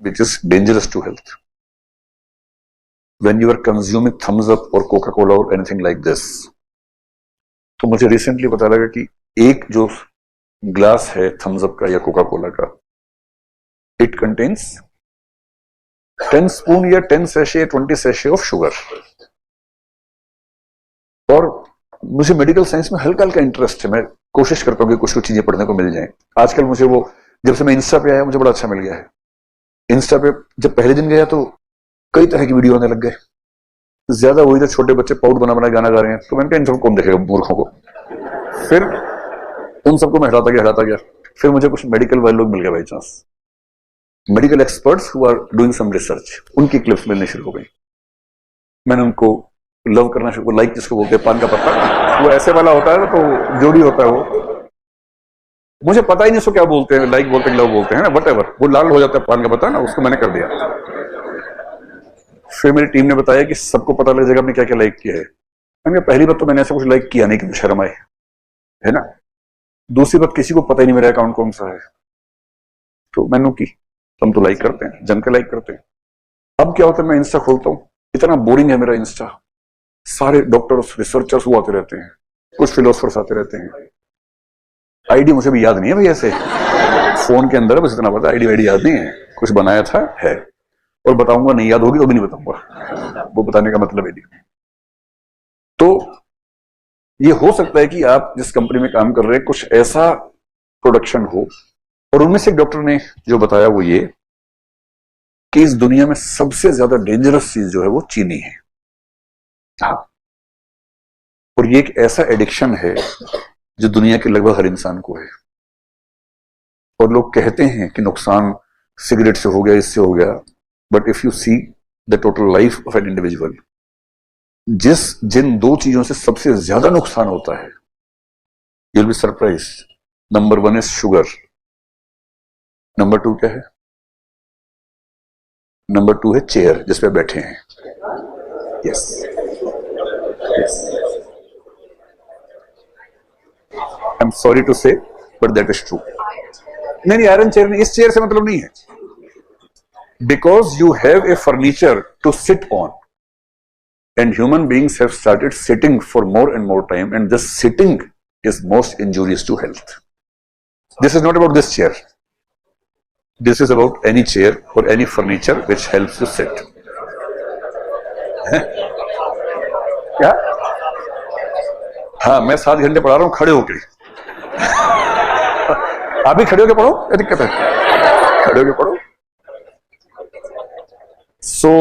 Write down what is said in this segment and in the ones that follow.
which is dangerous to health. When you are consuming thumbs up or Coca-Cola or anything like this, तो मुझे recently पता लगा कि एक जो ग्लास है थम्स अप का या कोका कोला का, इट कंटेन्स 10 स्पून या 10 सैशे 20 सैशे ऑफ शुगर। और मुझे मेडिकल साइंस में हल्का हल्का इंटरेस्ट है, मैं कोशिश करता हूँ कि कुछ कुछ चीजें पढ़ने को मिल जाएं। आजकल मुझे वो, जब से मैं इंस्टा पे आया मुझे बड़ा अच्छा मिल गया है। इंस्टा पे जब पहले दिन गया तो कई तरह की वीडियो आने लग गए, ज्यादा वही तो छोटे बच्चे पाउड बना बना गाना गा रहे हैं, तो मैंने कहा इन सबको कौन देखेगा मूर्खों को। फिर उन सबको मैं हटाता गया। फिर मुझे कुछ मेडिकल वाले लोग मिल गए by chance, medical experts who are doing some research, उनकी क्लिप्स मिलने शुरू हो गई। मैंने उनको लव करना शुरू, लाइक जिसको बोलते हैं पान का पत्ता, वो ऐसे वाला होता है तो जोड़ी होता है वो, मुझे पता ही नहीं उसको क्या बोलते हैं, लाइक बोलते हैं लव बोलते हैं ना, वटएवर, वो लाल हो जाता है पान का पत्ता ना, उसको मैंने कर दिया। फिर मेरी टीम ने बताया कि सबको पता लग जाएगा आपने क्या क्या लाइक किया है। मैंने कहा पहली बात तो मैंने ऐसा कुछ लाइक किया नहीं कि शर्म आए, है ना। दूसरी बात किसी को पता ही नहीं मेरा अकाउंट कौन सा है, तो मैंने की हम तो लाइक करते हैं, जम के लाइक करते हैं। अब क्या होता है, मैं इंस्टा खोलता हूँ, इतना बोरिंग है मेरा इंस्टा, सारे डॉक्टर्स रिसर्चर्स वो आते रहते हैं, कुछ फिलोसफर्स आते रहते हैं। आईडी मुझे भी याद नहीं है भाई, ऐसे फोन के अंदर बस इतना पता, आईडी याद नहीं है, कुछ बनाया था है, और बताऊंगा नहीं, याद होगी तो भी नहीं बताऊंगा, वो बताने का मतलब है नहीं। तो ये हो सकता है कि आप जिस कंपनी में काम कर रहे हैं कुछ ऐसा प्रोडक्शन हो, और उनमें से एक डॉक्टर ने जो बताया वो ये कि इस दुनिया में सबसे ज्यादा डेंजरस चीज जो है वो चीनी है। हाँ, और ये एक ऐसा एडिक्शन है जो दुनिया के लगभग हर इंसान को है। और लोग कहते हैं कि नुकसान सिगरेट से हो गया, इससे हो गया, but if you see the total life of an individual, जिन दो चीजों से सबसे ज्यादा नुकसान होता है, you will be surprised. Number 1 is sugar, number 2 क्या है? नंबर 2 है चेयर जिस पे बैठे हैं। Yes, I am sorry to say but that is true. नहीं, आयरन चेयर नहीं, इस चेयर से मतलब नहीं है, because you have a furniture to sit on, and human beings have started sitting for more and more time, and this sitting is most injurious to health. This is not about this chair, this is about any chair or any furniture which helps you sit. क्या? हाँ, मैं 7 घंटे पढ़ा रहा हूं खड़े होके। आप भी खड़े होके पढ़ो, क्या दिक्कत है, खड़े होके पढ़ो। So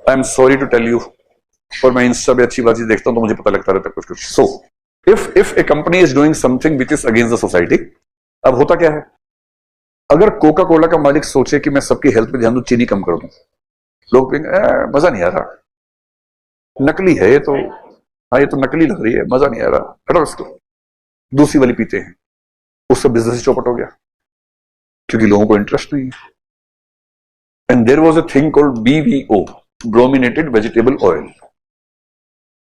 I am sorry to tell you, और मैं इंस्टा पे अच्छी बात देखता हूं तो मुझे पता लगता रहता है कुछ कुछ। So if A company is doing something which is against the society, अब होता क्या है, अगर कोका कोला का मालिक सोचे कि मैं सबकी हेल्थ पे ध्यान दूं, चीनी कम कर दूं, लोग कहेंगे मजा नहीं आ रहा, नकली है ये तो, हाँ ये तो नकली लग रही है, मजा नहीं आ रहा, हटो इसको। दूसरी वाली पीते हैं, उसका बिजनेस चौपट हो गया क्योंकि लोगों को इंटरेस्ट नहीं है। And there was a thing called BVO, brominated vegetable oil.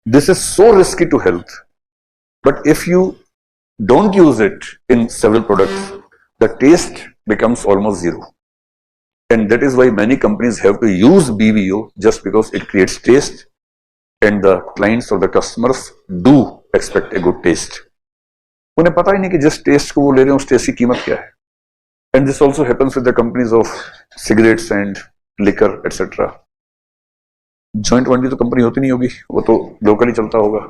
This is so risky to health, but if you don't use it in several products, the taste becomes almost zero. And that is why many companies have to use BVO, just because it creates taste and the clients or the customers do expect a good taste. उन्हें पता ही नहीं कि जिस test को वो ले रहे हैं उस टेस्ट की कीमत क्या है। And this also happens with the companies of cigarettes and liquor, etc. Joint वंडी तो कंपनी होती नहीं होगी, वो तो लोकली चलता होगा।